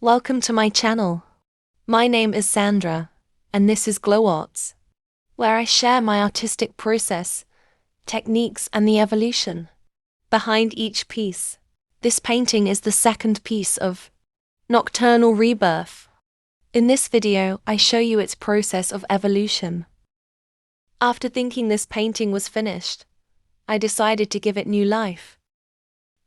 Welcome to my channel. My name is Sandra, and this is GlowartES, where I share my artistic process, techniques, and the evolution behind each piece. This painting is the second piece of Nocturnal Rebirth. In this video, I show you its process of evolution. After thinking this painting was finished, I decided to give it new life.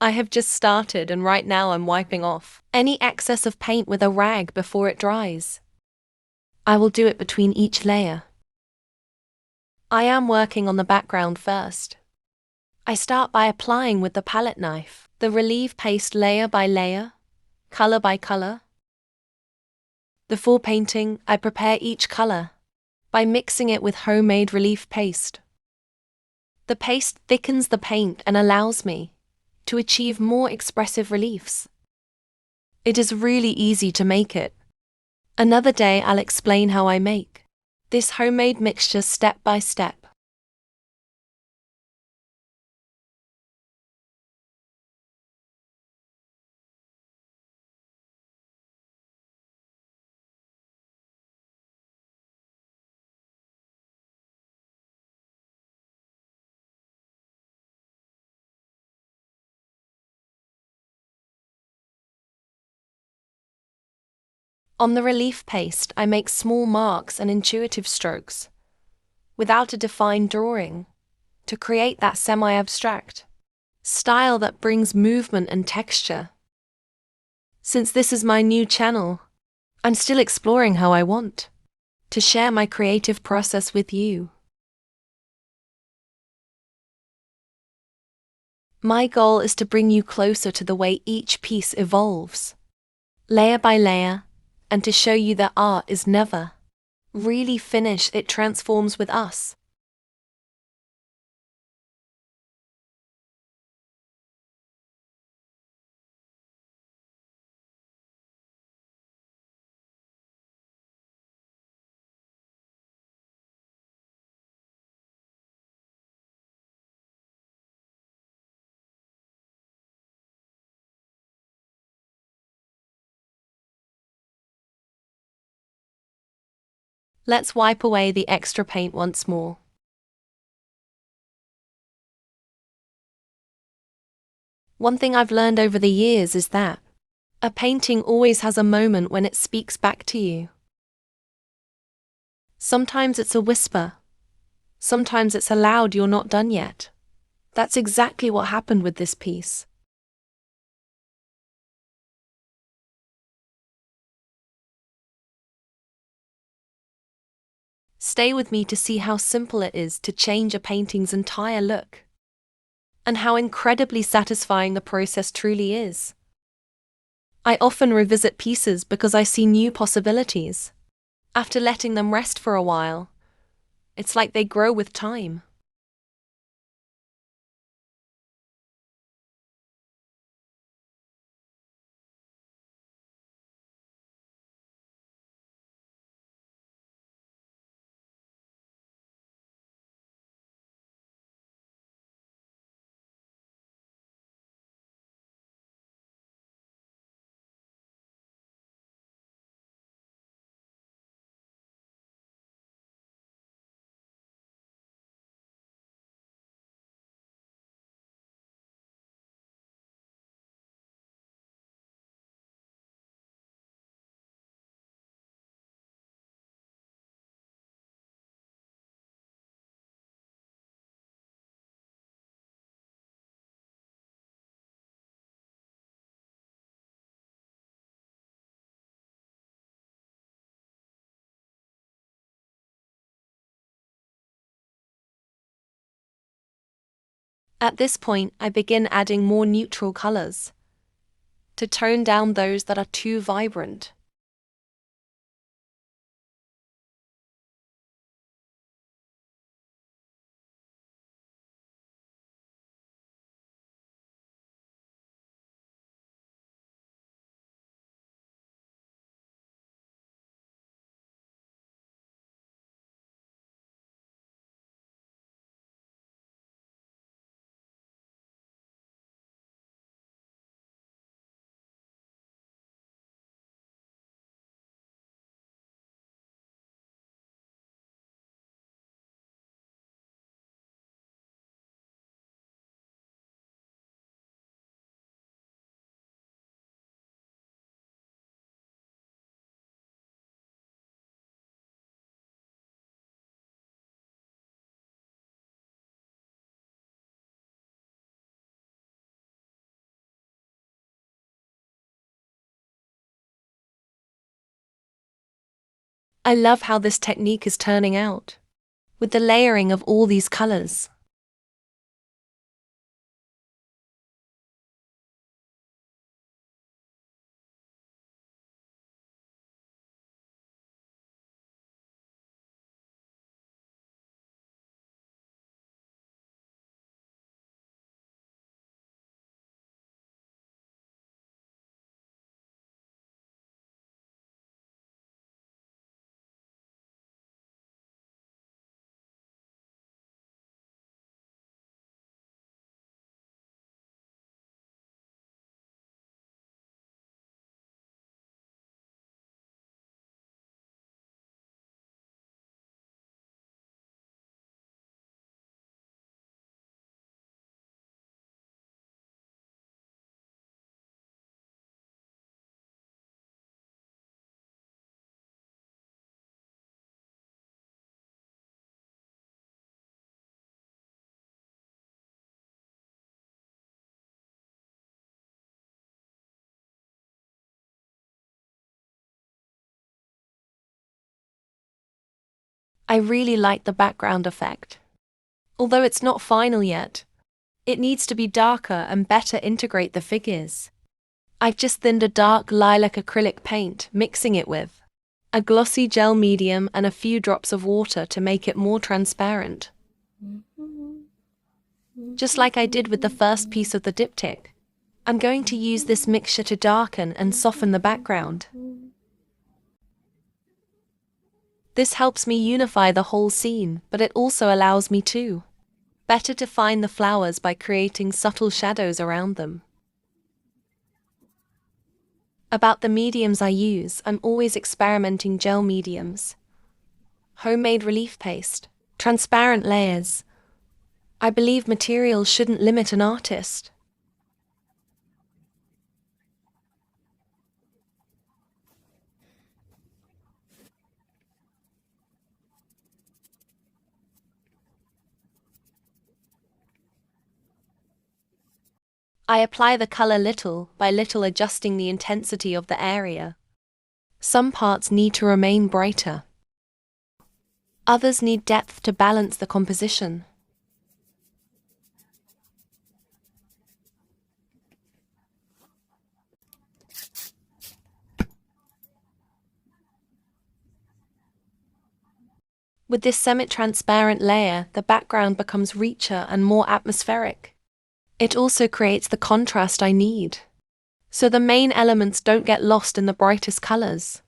I have just started and right now I'm wiping off any excess of paint with a rag before it dries. I will do it between each layer. I am working on the background first. I start by applying with the palette knife the relief paste layer by layer, color by color. Before painting, I prepare each color by mixing it with homemade relief paste. The paste thickens the paint and allows me to achieve more expressive reliefs. It is really easy to make it. Another day I'll explain how I make this homemade mixture step by step. On the relief paste, I make small marks and intuitive strokes, without a defined drawing, to create that semi-abstract style that brings movement and texture. Since this is my new channel, I'm still exploring how I want to share my creative process with you. My goal is to bring you closer to the way each piece evolves, layer by layer, and to show you that art is never really finished, it transforms with us. Let's wipe away the extra paint once more. One thing I've learned over the years is that a painting always has a moment when it speaks back to you. Sometimes it's a whisper. Sometimes it's a loud "you're not done yet." That's exactly what happened with this piece. Stay with me to see how simple it is to change a painting's entire look, and how incredibly satisfying the process truly is. I often revisit pieces because I see new possibilities. After letting them rest for a while, it's like they grow with time. At this point, I begin adding more neutral colors to tone down those that are too vibrant. I love how this technique is turning out, with the layering of all these colors. I really like the background effect. Although it's not final yet, it needs to be darker and better integrate the figures. I've just thinned a dark lilac acrylic paint, mixing it with a glossy gel medium and a few drops of water to make it more transparent. Just like I did with the first piece of the diptych, I'm going to use this mixture to darken and soften the background. This helps me unify the whole scene, but it also allows me to better define the flowers by creating subtle shadows around them. About the mediums I use, I'm always experimenting: gel mediums, homemade relief paste, transparent layers. I believe materials shouldn't limit an artist. I apply the color little by little, adjusting the intensity of the area. Some parts need to remain brighter. Others need depth to balance the composition. With this semi-transparent layer, the background becomes richer and more atmospheric. It also creates the contrast I need, so the main elements don't get lost in the brightest colors.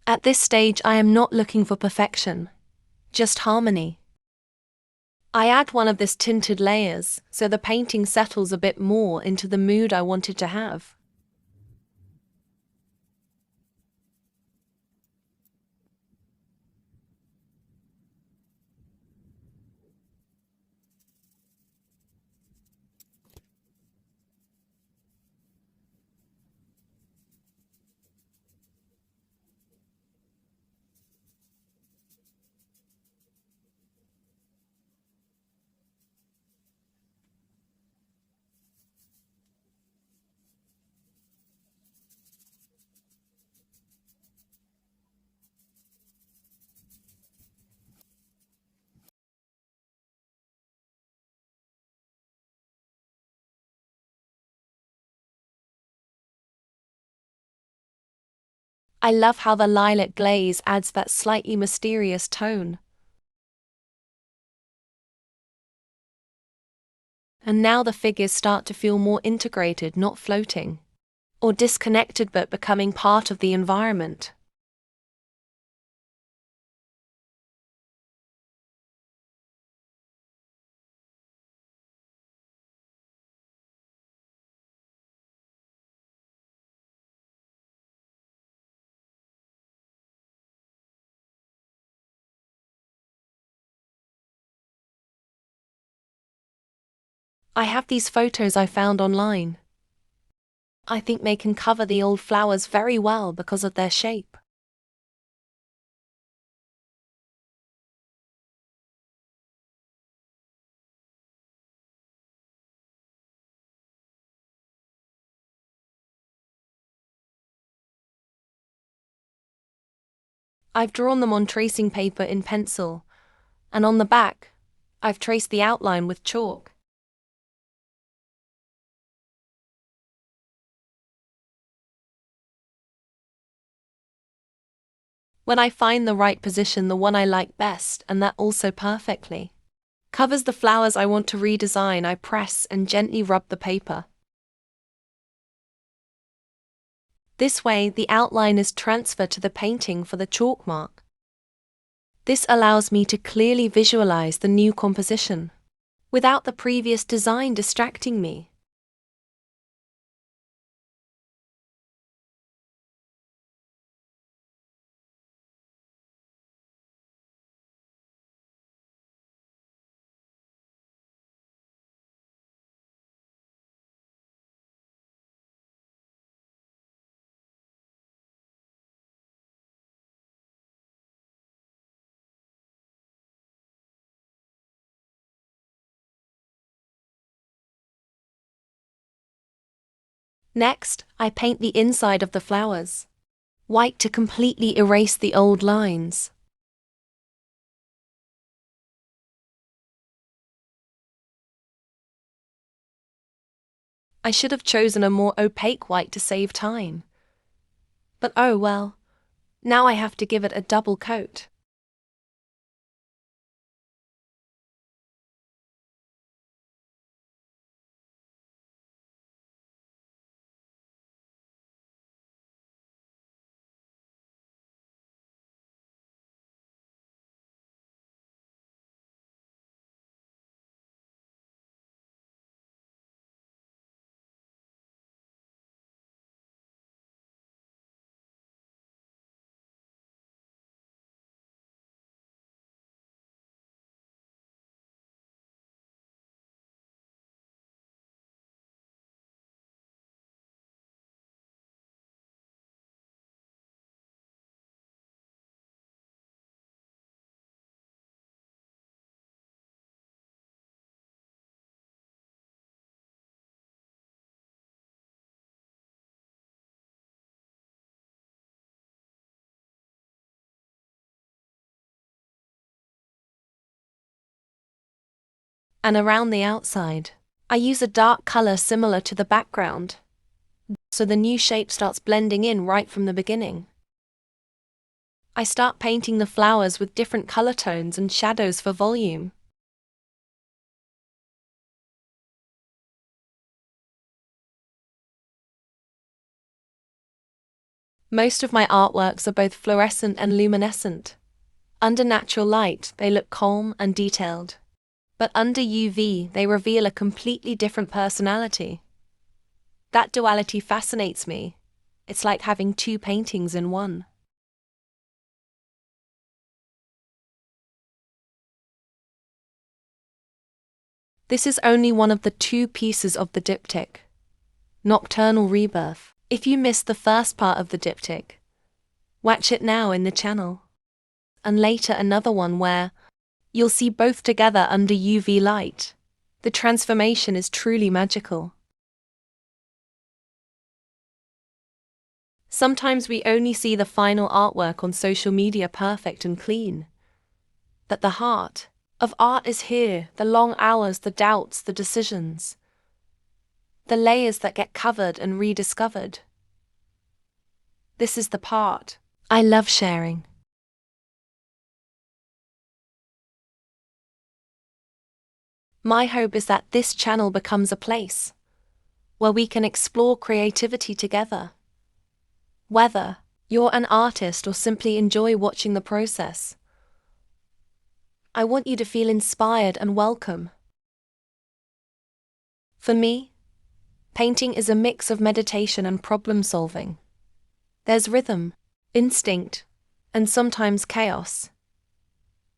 At this stage, I am not looking for perfection, just harmony. I add one of this tinted layers so the painting settles a bit more into the mood I wanted to have. I love how the lilac glaze adds that slightly mysterious tone. And now the figures start to feel more integrated, not floating or disconnected, but becoming part of the environment. I have these photos I found online. I think they can cover the old flowers very well because of their shape. I've drawn them on tracing paper in pencil, and on the back, I've traced the outline with chalk. When I find the right position, the one I like best, and that also perfectly covers the flowers I want to redesign, I press and gently rub the paper. This way, the outline is transferred to the painting for the chalk mark. This allows me to clearly visualize the new composition, without the previous design distracting me. Next, I paint the inside of the flowers white to completely erase the old lines. I should have chosen a more opaque white to save time. But oh well, now I have to give it a double coat. And around the outside, I use a dark color similar to the background, so the new shape starts blending in right from the beginning. I start painting the flowers with different color tones and shadows for volume. Most of my artworks are both fluorescent and luminescent. Under natural light, they look calm and detailed. But under UV, they reveal a completely different personality. That duality fascinates me. It's like having two paintings in one. This is only one of the two pieces of the diptych, Nocturnal Rebirth. If you missed the first part of the diptych, watch it now in the channel. And later another one where you'll see both together under UV light. The transformation is truly magical. Sometimes we only see the final artwork on social media perfect and clean. But the heart of art is here, the long hours, the doubts, the decisions, the layers that get covered and rediscovered. This is the part I love sharing. My hope is that this channel becomes a place where we can explore creativity together. Whether you're an artist or simply enjoy watching the process, I want you to feel inspired and welcome. For me, painting is a mix of meditation and problem solving. There's rhythm, instinct, and sometimes chaos.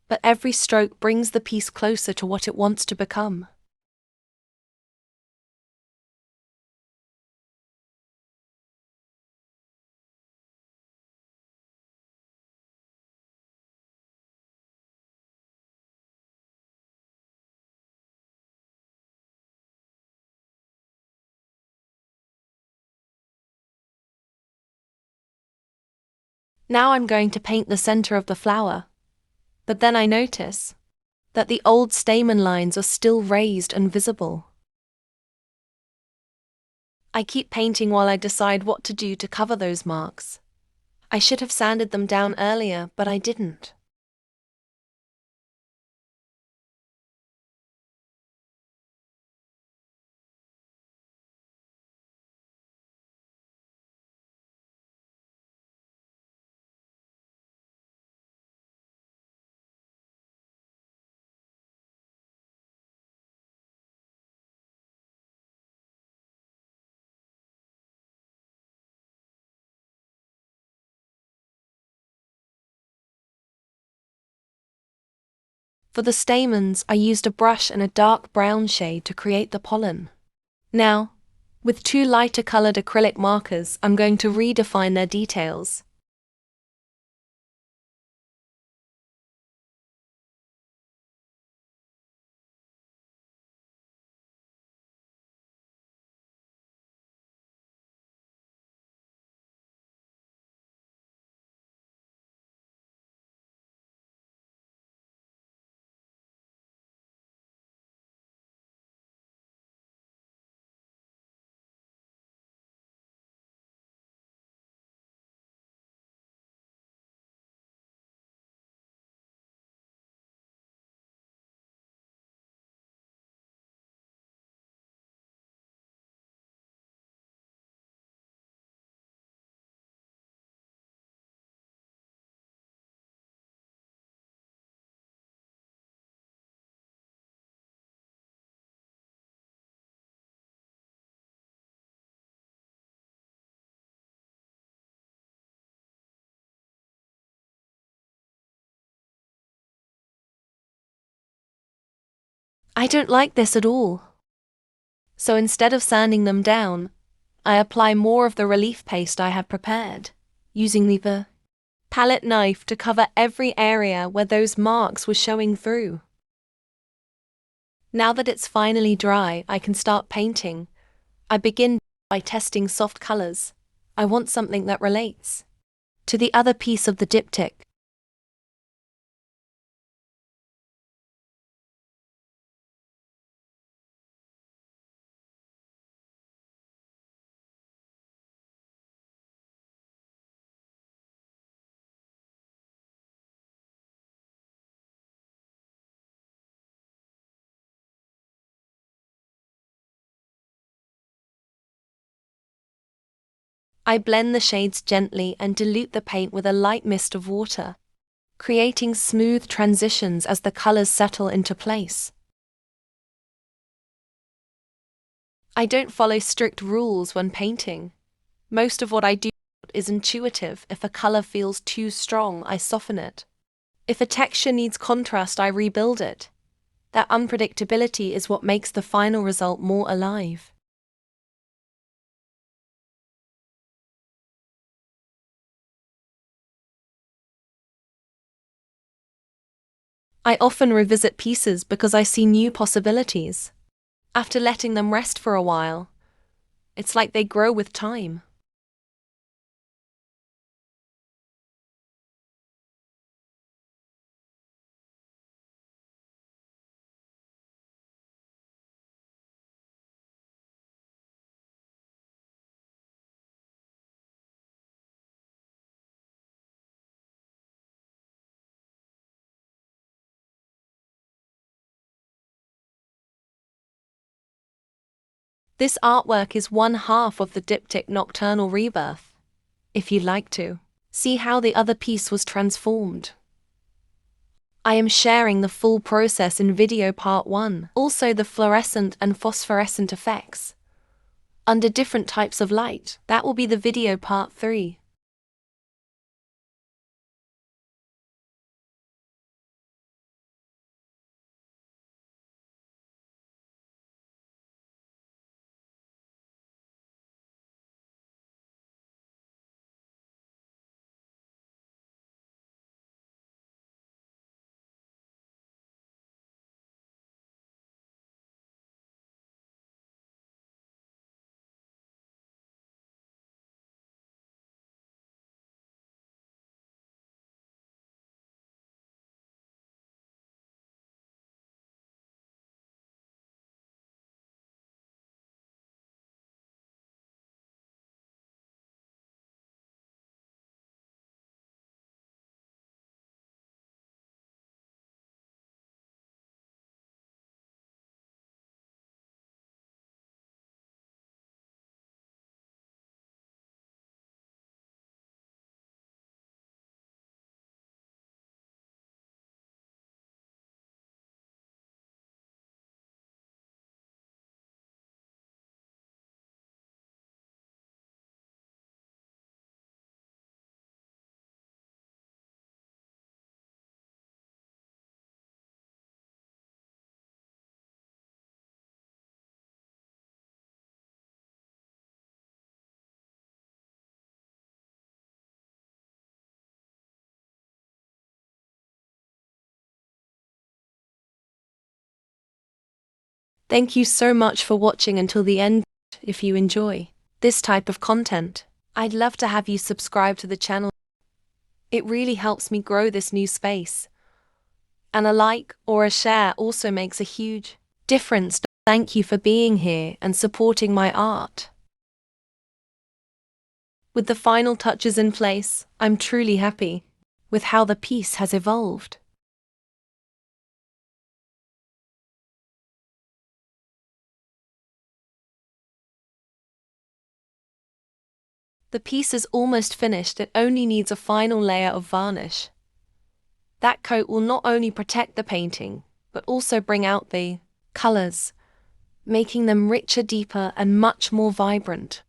But every stroke brings the piece closer to what it wants to become. Now I'm going to paint the center of the flower, but then I notice that the old stamen lines are still raised and visible. I keep painting while I decide what to do to cover those marks. I should have sanded them down earlier, but I didn't. For the stamens, I used a brush and a dark brown shade to create the pollen. Now, with two lighter colored acrylic markers, I'm going to redefine their details. I don't like this at all. So instead of sanding them down, I apply more of the relief paste I have prepared, using the palette knife to cover every area where those marks were showing through. Now that it's finally dry, I can start painting. I begin by testing soft colors. I want something that relates to the other piece of the diptych. I blend the shades gently and dilute the paint with a light mist of water, creating smooth transitions as the colors settle into place. I don't follow strict rules when painting. Most of what I do is intuitive. If a color feels too strong, I soften it. If a texture needs contrast, I rebuild it. That unpredictability is what makes the final result more alive. I often revisit pieces because I see new possibilities. After letting them rest for a while, it's like they grow with time. This artwork is one half of the Diptych Nocturnal Rebirth. If you'd like to see how the other piece was transformed, I am sharing the full process in video part 1. Also the fluorescent and phosphorescent effects under different types of light. That will be the video part 3. Thank you so much for watching until the end. If you enjoy this type of content, I'd love to have you subscribe to the channel. It really helps me grow this new space. And a like or a share also makes a huge difference. Thank you for being here and supporting my art. With the final touches in place, I'm truly happy with how the piece has evolved. The piece is almost finished, it only needs a final layer of varnish. That coat will not only protect the painting, but also bring out the colors, making them richer, deeper, and much more vibrant.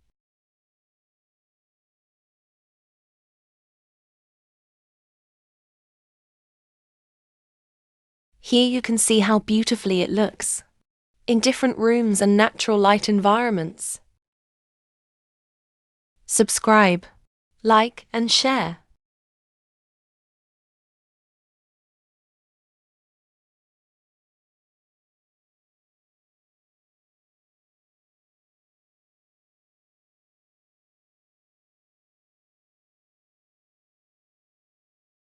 Here you can see how beautifully it looks in different rooms and natural light environments. Subscribe, like, and share.